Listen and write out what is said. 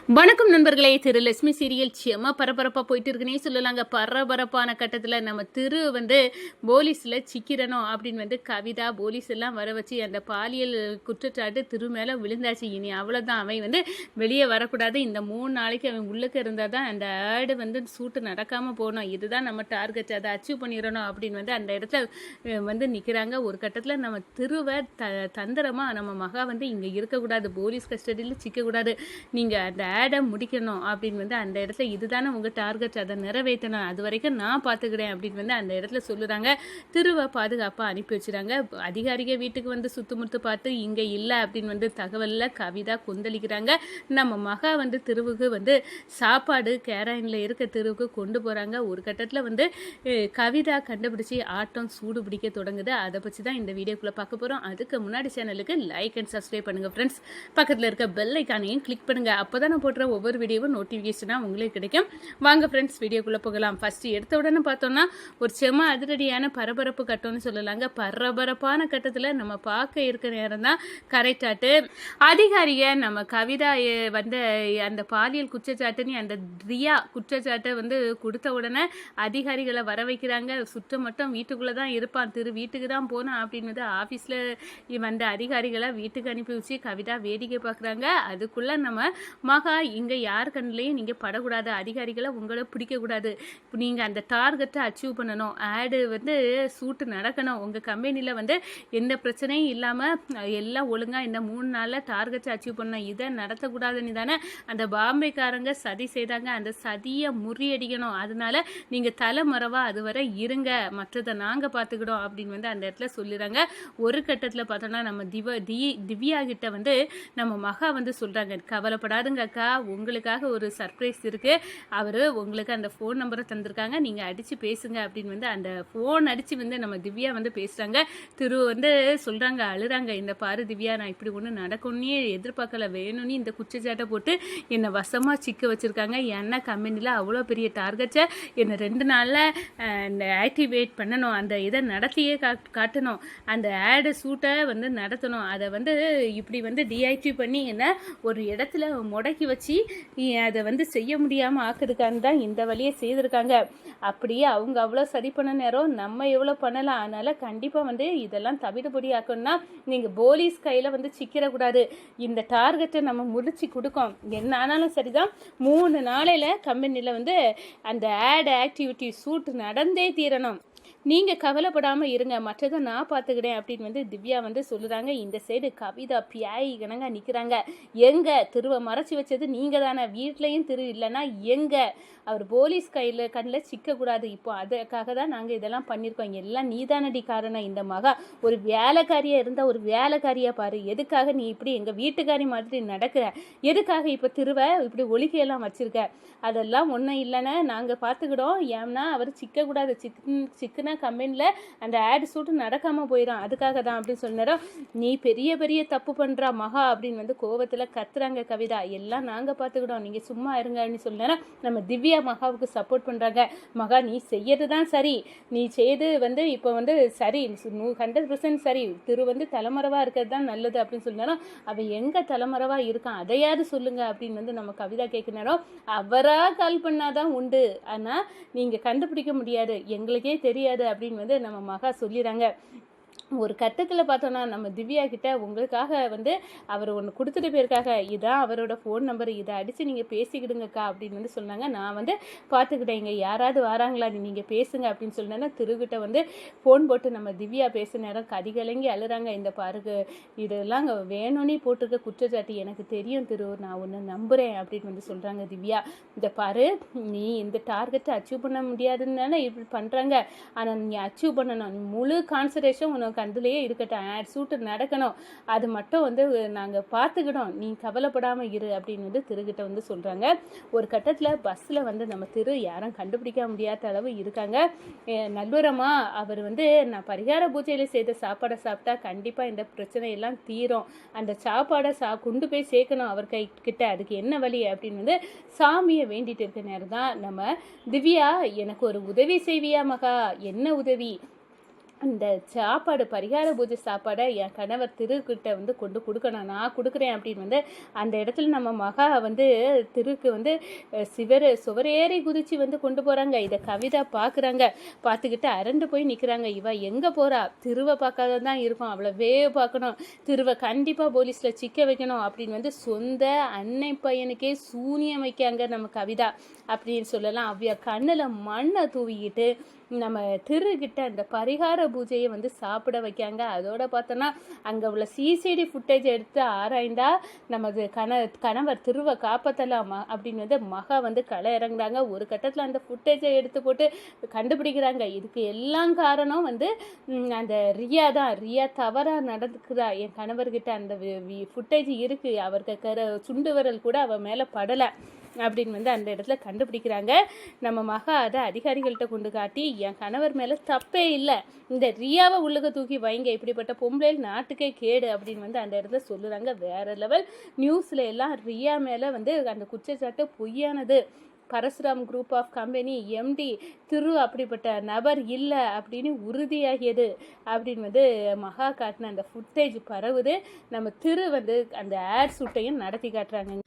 வணக்கம் நண்பர்களே. திரு லட்சுமி சீரியல் செம பரபரப்பாக போயிட்டு இருக்குன்னே சொல்லலாங்க. பரபரப்பான கட்டத்தில் நம்ம திரு போலீஸில் சிக்கிறணும் அப்படின்னு கவிதா போலீஸ் எல்லாம் வர வச்சு அந்த பாலியல் குற்றச்சாட்டு திரு மேலே விழுந்தாச்சு. இனி அவ்வளோதான், அவன் வெளியே வரக்கூடாது. இந்த 3 நாளைக்கு அவன் உள்ளுக்கு இருந்தால் தான் அந்த ஆடு சூட்டு நடக்காமல் போகணும். இதுதான் நம்ம டார்கெட், அதை அச்சீவ் பண்ணிடணும் அப்படின்னு அந்த இடத்துல நிற்கிறாங்க. ஒரு கட்டத்தில் நம்ம திருவை தந்திரமாக நம்ம மகா இங்கே இருக்கக்கூடாது, போலீஸ் கஸ்டடியில் சிக்கக்கூடாது, நீங்கள் அந்த ஆடை முடிக்கணும் அப்படின்னு அந்த இடத்துல இதுதானே உங்கள் டார்கெட், அதை நிறைவேற்றணும், அது வரைக்கும் நான் பார்த்துக்கிறேன் அப்படின்னு அந்த இடத்துல சொல்லுறாங்க. திருவை பாதுகாப்பாக அனுப்பி வச்சுறாங்க. அதிகாரிகள் வீட்டுக்கு சுத்துமுத்து பார்த்து இங்கே இல்லை அப்படின்னு தகவலில் கவிதா கொந்தளிக்கிறாங்க. நம்ம மகா திருவுக்கு சாப்பாடு கேரயினில் இருக்க திருவுக்கு கொண்டு போகிறாங்க. ஒரு கட்டத்தில் கவிதா கண்டுபிடிச்சி ஆட்டம் சூடு பிடிக்க தொடங்குது. அதை பற்றி தான் இந்த வீடியோக்குள்ளே பார்க்க போகிறோம். அதுக்கு முன்னாடி சேனலுக்கு லைக் அண்ட் சப்ஸ்கிரைப் பண்ணுங்கள் ஃப்ரெண்ட்ஸ். பக்கத்தில் இருக்க பெல் ஐக்கானையும் கிளிக் பண்ணுங்கள். அப்போ தான் நான் போடுற ஒவ்வொரு வீடியோவும் நோட்டிஃபிகேஷனாக உங்களுக்கு கிடைக்கும். வாங்க ஃப்ரெண்ட்ஸ், வீடியோக்குள்ளே போகலாம். ஃபஸ்ட்டு எடுத்த உடனே பார்த்தோன்னா ஒரு செம அதிரடியான பரபரப்பு கட்டம்னு சொல்லலாங்க. பரபரப்பான கட்டத்தில் நம்ம பார்க்க இருக்கிற நேரம் தான் கரெக்டாட்டு அதிகாரியை நம்ம கவிதா அந்த பாலியல் குற்றச்சாட்டுன்னு அந்த ரியா குற்றச்சாட்டை கொடுத்த உடனே அதிகாரிகளை வர வைக்கிறாங்க. சுற்ற மட்டும் வீட்டுக்குள்ளே தான் இருப்பான், திரு வீட்டுக்கு தான் போனான் அப்படின்னு ஆஃபீஸில் அதிகாரிகளை வீட்டுக்கு அனுப்பி வச்சு கவிதா வேடிக்கை பார்க்குறாங்க. அதுக்குள்ளே நம்ம மகா இங்கே யார் கண்ணிலையும் நீங்கள் படக்கூடாது, அதிகாரிகளை உங்களை பிடிக்கக்கூடாது, இப்போ நீங்கள் அந்த டார்கெட்டை அச்சீவ் பண்ணணும், ஆடு சூட்டு நடக்கணும், உங்கள் கம்பெனியில் எந்த பிரச்சனையும் இல்லாமல் எல்லாம் ஒழுங்காக இந்த 3 நாளில் டார்கெட்டை அச்சீவ் பண்ணணும், இதை நடத்தக்கூடாதுன்னு தானே அந்த பாம்பேக்காரங்க சதி செய்தாங்க. அந்த சதியை முறியடிக்கணும், அதனால நீங்கள் தலைமறைவாக அதுவரை இருங்க, மற்றதை நாங்கள் பார்த்துக்கிட்டோம் அப்படின்னு அந்த இடத்துல சொல்லிடுறாங்க. ஒரு கட்டத்தில் பார்த்தோன்னா நம்ம திவ்யா கிட்ட நம்ம மகா சொல்கிறாங்க, கவலைப்படாதுங்க அக்கா, உங்களுக்காக ஒரு சர்ப்ரைஸ் இருக்குது, அவர் உங்களுக்கு அந்த ஃபோன் நம்பரை தந்திருக்காங்க, நீங்கள் அடித்து பேசுங்க அப்படின்னு அந்த ஃபோன் அடித்து நம்ம திவ்யா பேசுகிறாங்க. திரு சொல்கிறாங்க, அழுறாங்க, இந்த பாரு திவ்யா, நான் இப்படி ஒன்று நடக்கணுன்னே எதிர்பார்க்கல, வேணும்னு இந்த குற்றச்சாட்டை போட்டு என்னை வசமாக சிக்க வச்சுருக்காங்க, ஏன்னா கம்பெனியில் அவ்வளோ பெரிய டார்கெட்டை என்னை 2 நாளில் இந்த ஆக்டிவேட் பண்ணணும், அந்த இதை நடத்தியே காட்டணும், அந்த ஆடு சூட்டை நடத்தணும், அதை இப்படி டிஆக்டிவ் பண்ணி என்ன ஒரு இடத்துல முடக்கி வச்சு அதை செய்ய முடியாமல் ஆக்குறதுக்கான தான் இந்த வழியை செய்திருக்காங்க. அப்படியே அவங்க அவ்வளோ சரி பண்ண நேரம் நம்ம எவ்வளோ பண்ணலாம். அதனால் கண்டிப்பாக இதெல்லாம் தவிடுபடி ஆக்கணும்னா நீங்கள் போலீஸ் கையில் சிக்கிடக்கூடாது, இந்த டார்கெட்டை நம்ம முடிச்சு கொடுக்கோம், என்ன ஆனாலும் சரிதான், 3 நாளையில் கம்பெனியில் அந்த ஆட் ஆக்டிவிட்டி சூட் நடந்தே தீரணும், நீங்கள் கவலைப்படாமல் இருங்க, மற்றதை நான் பார்த்துக்கிட்டேன் அப்படின்னு திவ்யா சொல்லுறாங்க. இந்த சைடு கவிதா பியாய் கணங்க நிற்கிறாங்க. எங்கே திருவை மறைச்சி வச்சது நீங்கள் தானே, வீட்லேயும் திரு இல்லைன்னா எங்கே, அவர் போலீஸ் கண்ணில் சிக்கக்கூடாது, இப்போ அதுக்காக தான் நாங்கள் இதெல்லாம் பண்ணியிருக்கோம், எல்லாம் நீதானடி காரணம், இந்த மகா ஒரு வேலைக்காரியாக இருந்தால் ஒரு வேலைக்காரியாக பாரு, எதுக்காக நீ இப்படி எங்கள் வீட்டுக்காரி மாதிரி நடக்கிற, எதுக்காக இப்போ திருவை இப்படி ஒலிக்கையெல்லாம் வச்சுருக்க, அதெல்லாம் ஒன்றும் இல்லைன்னா நாங்கள் பார்த்துக்கிட்டோம், ஏன்னா அவர் சிக்கக்கூடாது, சிக்குனா கம்பெனியில் அந்த ஆடு சூட்டு நடக்காமல் போயிடும், அதுக்காக தான் அப்படின்னு சொன்னாரோ, நீ பெரிய பெரிய தப்பு பண்ணுறா மகா அப்படின்னு கோவத்தில் கத்துறாங்க கவிதா, எல்லாம் நாங்கள் பார்த்துக்கிட்டோம், நீங்கள் சும்மா இருங்க அப்படின்னு சொன்னாரோ நம்ம திவ்யா மகாவுக்கு சப்போர்ட் பண்ணுறாங்க. மகா நீ செய்யறது தான் சரி, நீ செய்து இப்போ சரி 100% சரி, திரு தலைமறைவாக இருக்கிறது தான் நல்லது அப்படின்னு சொன்னாரோ, அவன் எங்கே தலைமறைவாக இருக்கான் அதையாவது சொல்லுங்க அப்படின்னு நம்ம கவிதா கேட்கினாரோ, அவராக கால் பண்ணாதான் உண்டு, ஆனால் நீங்கள் கண்டுபிடிக்க முடியாது, எங்களுக்கே தெரியாது அப்படின்னு நம்ம மகா சொல்லிடுறாங்க. ஒரு கட்டத்தில் பார்த்தோன்னா நம்ம திவ்யா கிட்ட உங்களுக்காக அவர் ஒன்று கொடுத்துட்டு போயிருக்காங்க, இதான் அவரோட ஃபோன் நம்பர், இதை அடித்து நீங்கள் பேசிக்கிடுங்கக்கா அப்படின்னு சொன்னாங்க. நான் பார்த்துக்கிட்டேன், இங்கே யாராவது வராங்களா, நீங்கள் பேசுங்க அப்படின்னு சொன்னேன்னா திருக்கிட்ட ஃபோன் போட்டு நம்ம திவ்யா பேச நேரம் கதிகலங்கி அழுறாங்க. இந்த பாருக்கு இதெல்லாம் வேணும்னே போட்டிருக்க குற்றச்சாட்டு எனக்கு தெரியும் திரு, நான் ஒன்று நம்புகிறேன் அப்படின்னு சொல்கிறாங்க திவ்யா. இந்த பாரு, நீ இந்த டார்கெட்டை அச்சீவ் பண்ண முடியாதுன்னு தானே இப்படி பண்ணுறாங்க, ஆனால் நீ அச்சீவ் பண்ணணும், முழு கான்சன்ட்ரேஷன் உனக்கு அதுலேயே இருக்கட்டும், ஆட் சூட்டு நடக்கணும், அது மட்டும் நாங்கள் பார்த்துக்கிட்டோம், நீ கவலைப்படாமல் இரு அப்படின்னு திருக்கிட்ட சொல்கிறாங்க. ஒரு கட்டத்தில் பஸ்ஸில் நம்ம திரு யாரும் கண்டுபிடிக்க முடியாத அளவு இருக்காங்க. நல்லுரமா அவர் நான் பரிகார பூஜையில் செய்த சாப்பாடை சாப்பிட்டா கண்டிப்பாக இந்த பிரச்சனையெல்லாம் தீரும், அந்த சாப்பாடை கொண்டு போய் சேர்க்கணும் அவர் கிட்ட, அதுக்கு என்ன வழி அப்படின்னு சாமியை வேண்டிட்டு இருக்க நேரம் தான் நம்ம திவ்யா, எனக்கு ஒரு உதவி செய்வியா மகா, என்ன உதவி இந்த சாப்பாடு பரிகார பூஜை சாப்பாடை என் கணவர் திருக்கிட்ட வந்து கொண்டு கொடுக்கணும், நான் கொடுக்குறேன் அப்படின்னு வந்து அந்த இடத்துல நம்ம மகா வந்து திருக்கு வந்து சுவரேறி குதிச்சு வந்து கொண்டு போகிறாங்க. இதை கவிதா பார்க்குறாங்க. பார்த்துக்கிட்டு அரண்டு போய் நிற்கிறாங்க. இவ எங்கே போகிறா? திருவை பார்க்காத தான் இருக்கும், அவ்வளவே பார்க்கணும், திருவை கண்டிப்பாக போலீஸில் சிக்க வைக்கணும் அப்படின்னு வந்து சொந்த அன்னை பையனுக்கே சூனியம் வைக்காங்க நம்ம கவிதா அப்படின்னு சொல்லலாம். அவ்விய கண்ணில் மண்ணை தூவிக்கிட்டு நம்ம திருக்கிட்ட அந்த பரிகார பூஜையை வந்து சாப்பிட வைக்காங்க. அதோட பார்த்தோன்னா அங்கே உள்ள சிசிடி ஃபுட்டேஜ் எடுத்து ஆராய்ந்தா நமது கணவர் திருவை காப்பாற்றலாமா அப்படின்னு வந்து மகா வந்து களை இறங்குறாங்க. ஒரு கட்டத்தில் அந்த ஃபுட்டேஜை எடுத்து போட்டு கண்டுபிடிக்கிறாங்க. இதுக்கு எல்லாம் காரணம் வந்து அந்த ரியா தான். ரியா தவறாக நடந்துக்குதா என் கணவர்கிட்ட. அந்த ஃபுட்டேஜ் இருக்குது, அவருக்கு சுண்டு விரல் கூட அவ மேலே படலை அப்படின்னு வந்து அந்த இடத்துல கண்டுபிடிக்கிறாங்க. நம்ம மகா அதை அதிகாரிகள்கிட்ட கொண்டு காட்டி என் கணவர் மேலே தப்பே இல்லை, இந்த ரியாவை உள்ளுக தூக்கி வைங்க, இப்படிப்பட்ட பொம்பளையில் நாட்டுக்கே கேடு அப்படின்னு வந்து அந்த இடத்துல சொல்லுறாங்க. வேற லெவல் நியூஸ்ல எல்லாம் ரியா மேலே வந்து அந்த குற்றச்சாட்டு பொய்யானது, Parasuram group of company MD திரு அப்படிப்பட்ட நபர் இல்லை அப்படின்னு உறுதியாகியது அப்படின்னு வந்து மகா காட்டின அந்த ஃபுட்டேஜ் பரவுது. நம்ம திரு வந்து அந்த ஆட் ஷூட்டையும் நடத்தி காட்டுறாங்க.